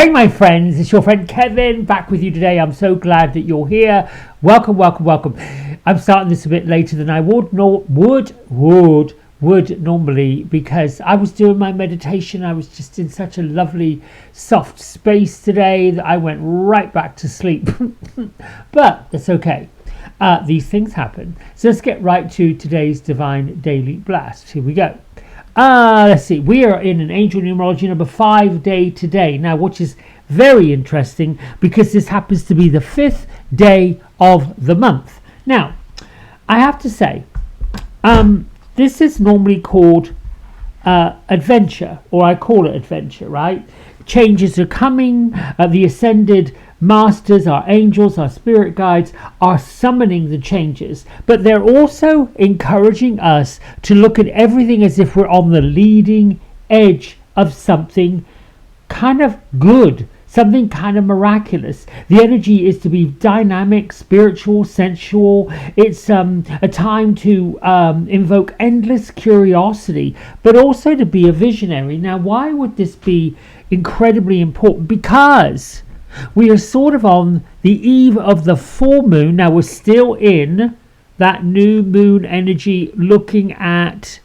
Hey my friends, it's your friend Kevin back with you today. I'm so glad that you're here. Welcome. I'm starting this a bit later than I would normally because I was doing my meditation. I was just in such a lovely soft space today that I went right back to sleep. But that's okay. These things happen. So let's get right to today's Divine Daily Blast. Here we go. Let's see. We are in an angel numerology number 5 day today. Now, which is very interesting because this happens to be the 5th day of the month. Now, I have to say, this is normally called adventure, or I call it adventure, right? Changes are coming. The ascended masters, our angels, our spirit guides are summoning the changes, but they're also encouraging us to look at everything as if we're on the leading edge of something kind of good, something kind of miraculous. The energy is to be dynamic, spiritual, sensual. It's a time to invoke endless curiosity, but also to be a visionary. Now, why would this be incredibly important? Because we are sort of on the eve of the full moon. Now we're still in that new moon energy, looking at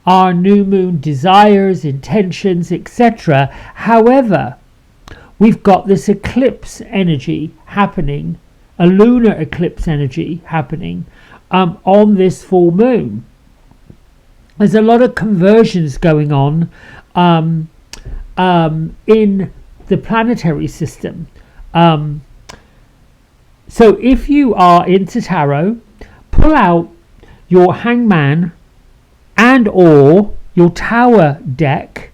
our new moon desires, intentions, etc. However, we've got this eclipse energy happening, a lunar eclipse energy happening on this full moon. There's a lot of conversions going on in the planetary system. So if you are into tarot, pull out your hangman and or your tower deck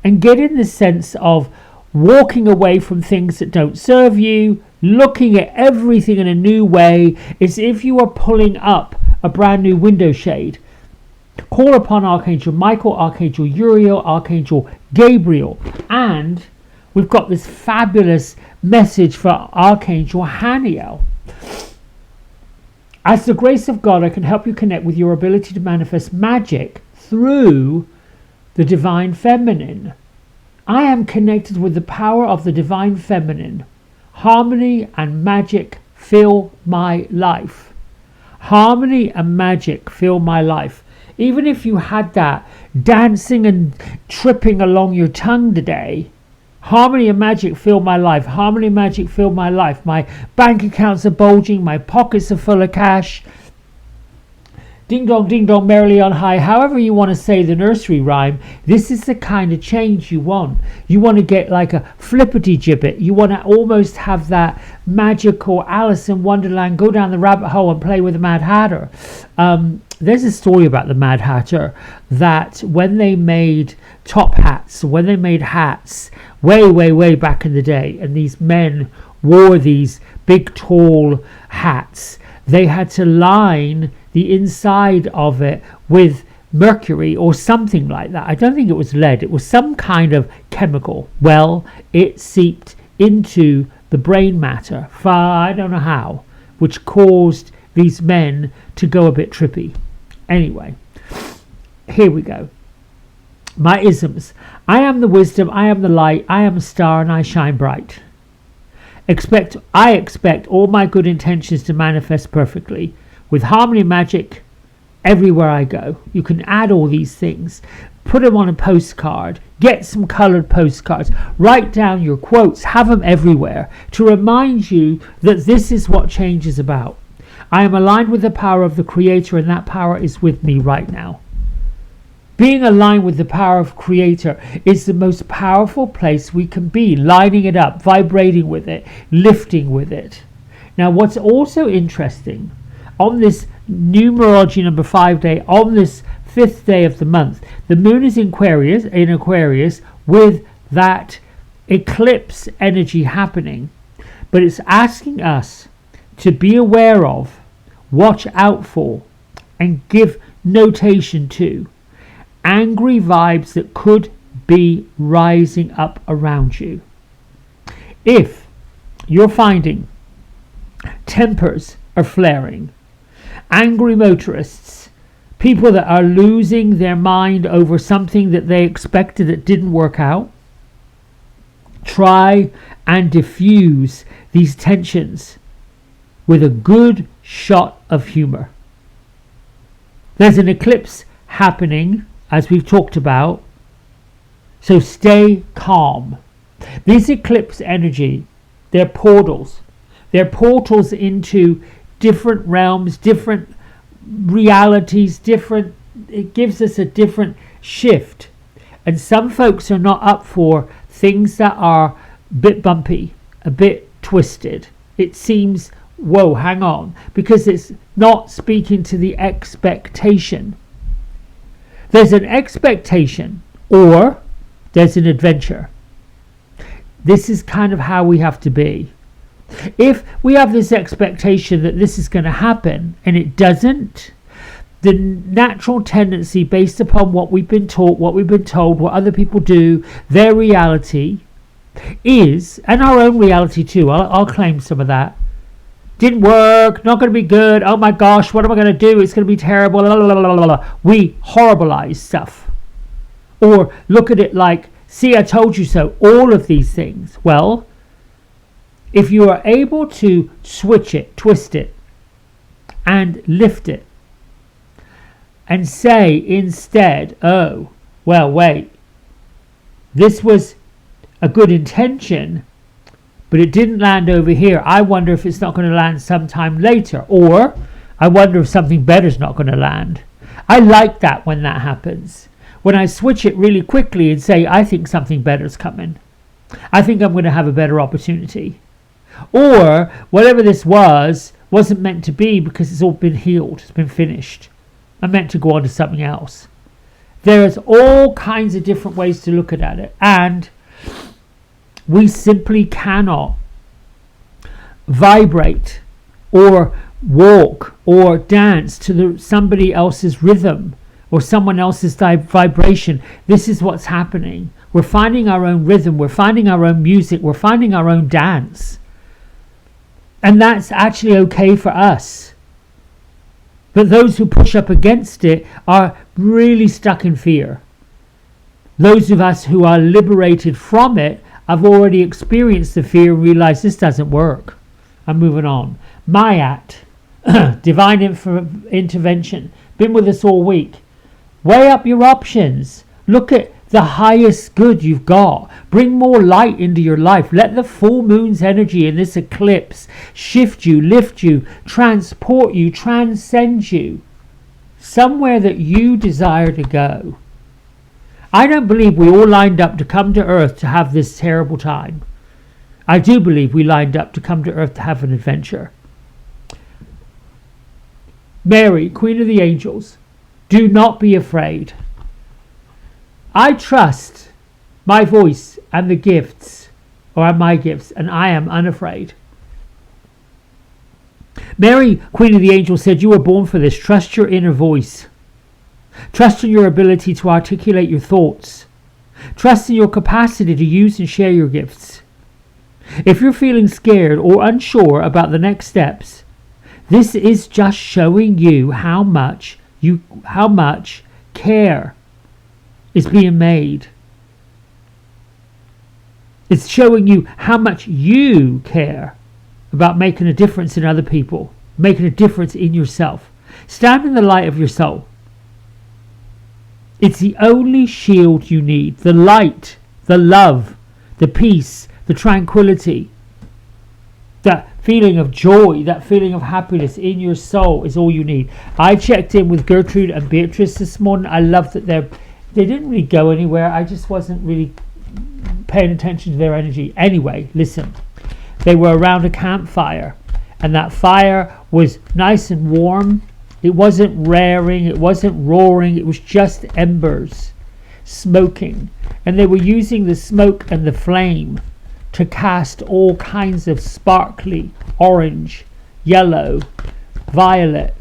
and get in the sense of walking away from things that don't serve you, looking at everything in a new way, as if you are pulling up a brand new window shade. Call upon Archangel Michael, Archangel Uriel, Archangel Gabriel, and we've got this fabulous message for Archangel Haniel. As the grace of God, I can help you connect with your ability to manifest magic through the divine feminine. I am connected with the power of the divine feminine. Harmony and magic fill my life. Harmony and magic fill my life. Even if you had that dancing and tripping along your tongue today, harmony and magic fill my life. Harmony and magic fill my life. My bank accounts are bulging. My pockets are full of cash. Ding dong, merrily on high. However you want to say the nursery rhyme, this is the kind of change you want. You want to get like a flippity gibbet. You want to almost have that magical Alice in Wonderland, go down the rabbit hole and play with the Mad Hatter. There's a story about the Mad Hatter that when they made top hats, when they made hats way back in the day, and these men wore these big tall hats, they had to line the inside of it with mercury or something like that. I don't think it was lead. It was some kind of chemical. Well, it seeped into the brain matter, I don't know how, which caused these men to go a bit trippy. Anyway, here we go. My isms. I am the wisdom, I am the light, I am a star, and I shine bright. I expect all my good intentions to manifest perfectly with harmony and magic everywhere I go. You can add all these things. Put them on a postcard. Get some colored postcards. Write down your quotes. Have them everywhere to remind you that this is what change is about. I am aligned with the power of the Creator, and that power is with me right now. Being aligned with the power of Creator is the most powerful place we can be, lining it up, vibrating with it, lifting with it. Now, what's also interesting, on this numerology number 5 day, on this 5th day of the month, the moon is in Aquarius with that eclipse energy happening. But it's asking us to be aware of, watch out for, and give notation to angry vibes that could be rising up around you. If you're finding tempers are flaring, angry motorists, people that are losing their mind over something that they expected that didn't work out, Try and diffuse these tensions with a good shot of humor. There's an eclipse happening, as we've talked about, so stay calm. This eclipse energy, they're portals. They're portals into different realms, different realities, it gives us a different shift. And some folks are not up for things that are a bit bumpy, a bit twisted. It seems, whoa, hang on, because it's not speaking to the expectation. There's an expectation or there's an adventure. This is kind of how we have to be. If we have this expectation that this is going to happen and it doesn't, the natural tendency based upon what we've been taught, what we've been told, what other people do, their reality is, and our own reality too, I'll claim some of that. Didn't work, not going to be good, oh my gosh, what am I going to do? It's going to be terrible. La, la, la, la, la. We horribilize stuff. Or look at it like, see, I told you so, all of these things. Well, if you are able to switch it, twist it, and lift it, and say instead, oh, well, wait, this was a good intention, but it didn't land over here. I wonder if it's not going to land sometime later. Or I wonder if something better is not going to land. I like that when that happens. When I switch it really quickly and say, I think something better is coming. I think I'm going to have a better opportunity. Or whatever this wasn't meant to be because it's all been healed. It's been finished. I'm meant to go on to something else. There's all kinds of different ways to look at it. And we simply cannot vibrate or walk or dance to somebody else's rhythm or someone else's vibration. This is what's happening. We're finding our own rhythm. We're finding our own music. We're finding our own dance. And that's actually okay for us. But those who push up against it are really stuck in fear. Those of us who are liberated from it have already experienced the fear and realized this doesn't work. I'm moving on. Mayat, divine intervention, been with us all week. Weigh up your options. Look at the highest good you've got. Bring more light into your life. Let the full moon's energy in this eclipse shift you, lift you, transport you, transcend you somewhere that you desire to go. I don't believe we all lined up to come to Earth to have this terrible time. I do believe we lined up to come to Earth to have an adventure. Mary, Queen of the Angels, do not be afraid. I trust my voice and the gifts, or my gifts, and I am unafraid. Mary, Queen of the Angels, said you were born for this. Trust your inner voice. Trust in your ability to articulate your thoughts. Trust in your capacity to use and share your gifts. If you're feeling scared or unsure about the next steps, this is just showing you how much care is being made. It's showing you how much you care about making a difference in other people, making a difference in yourself. Stand in the light of your soul. It's the only shield you need. The light, the love, the peace, the tranquility, that feeling of joy, that feeling of happiness in your soul is all you need. I checked in with Gertrude and Beatrice this morning. I love that they didn't really go anywhere. I just wasn't really paying attention to their energy. Anyway, listen. They were around a campfire, and that fire was nice and warm. It wasn't raring, it wasn't roaring, it was just embers smoking. And they were using the smoke and the flame to cast all kinds of sparkly orange, yellow, violet,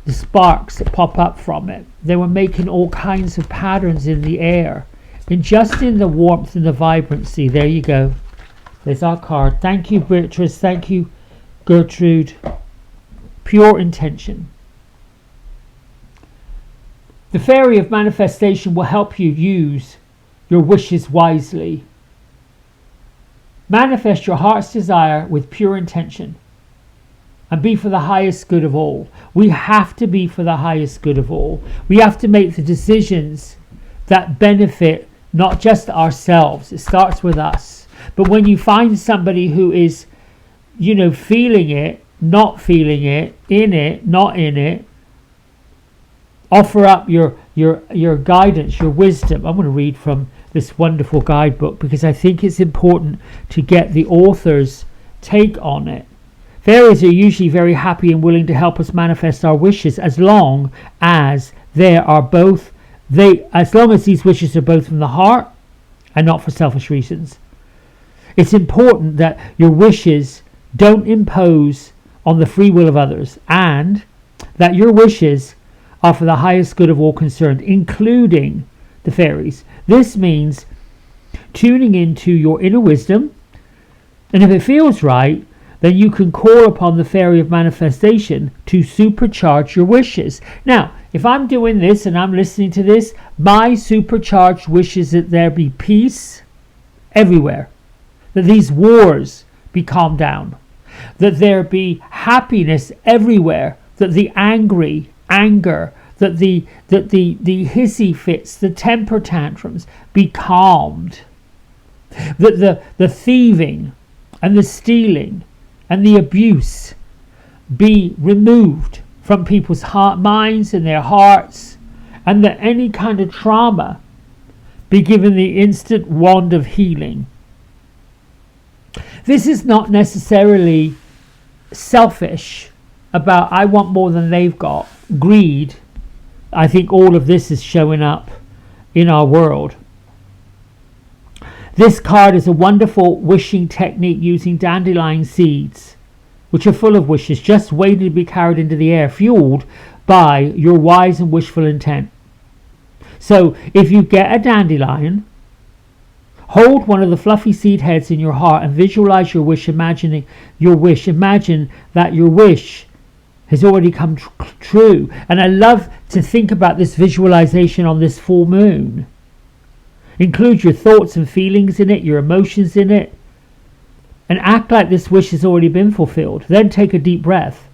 the sparks that pop up from it. They were making all kinds of patterns in the air. And just in the warmth and the vibrancy, there you go. There's our card. Thank you, Beatrice. Thank you, Gertrude. Pure intention. The Fairy of Manifestation will help you use your wishes wisely. Manifest your heart's desire with pure intention and be for the highest good of all. We have to be for the highest good of all. We have to make the decisions that benefit not just ourselves. It starts with us. But when you find somebody who is, feeling it, not feeling it, in it, not in it, offer up your guidance, your wisdom. I'm going to read from this wonderful guidebook because I think it's important to get the author's take on it. Fairies are usually very happy and willing to help us manifest our wishes as long as these wishes are both from the heart and not for selfish reasons. It's important that your wishes don't impose on the free will of others and that your wishes are for the highest good of all concerned, including the fairies. This means tuning into your inner wisdom, and if it feels right, then you can call upon the fairy of manifestation to supercharge your wishes. Now, if I'm doing this and I'm listening to this, my supercharged wish is that there be peace everywhere, that these wars be calmed down, that there be happiness everywhere, that the anger, that the hissy fits, the temper tantrums be calmed, that the thieving and the stealing and the abuse be removed from people's minds and their hearts, and that any kind of trauma be given the instant wand of healing. This is not necessarily selfish about I want more than they've got, greed. I think all of this is showing up in our world. This card is a wonderful wishing technique using dandelion seeds, which are full of wishes, just waiting to be carried into the air, fueled by your wise and wishful intent. So if you get a dandelion, hold one of the fluffy seed heads in your heart and visualize your wish, imagining your wish. Imagine that your wish has already come true. And I love to think about this visualization on this full moon. Include your thoughts and feelings in it, your emotions in it, and act like this wish has already been fulfilled. Then take a deep breath.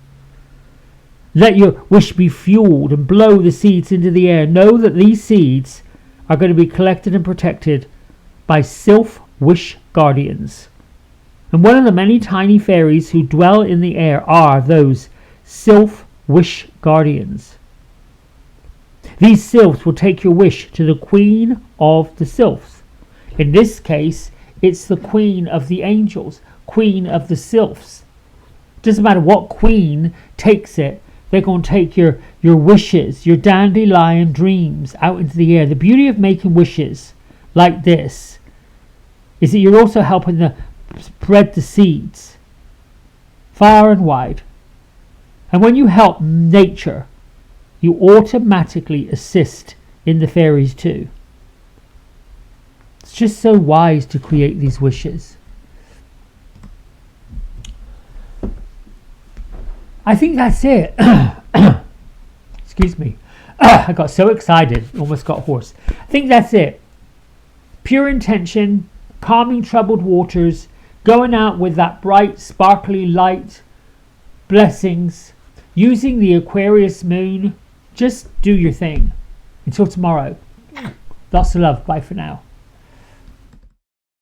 Let your wish be fueled and blow the seeds into the air. Know that these seeds are going to be collected and protected by sylph wish guardians. And one of the many tiny fairies who dwell in the air are those sylph wish guardians. These sylphs will take your wish to the queen of the sylphs. In this case, it's the queen of the angels, queen of the sylphs. Doesn't matter what queen takes it, they're going to take your wishes, your dandelion dreams out into the air. The beauty of making wishes like this is that you're also helping to spread the seeds far and wide. And when you help nature, you automatically assist in the fairies too. It's just so wise to create these wishes. I think that's it. Excuse me. I got so excited, almost got hoarse. I think that's it. Pure intention, calming troubled waters, going out with that bright, sparkly light, blessings, using the Aquarius moon. Just do your thing. Until tomorrow. Lots of love. Bye for now.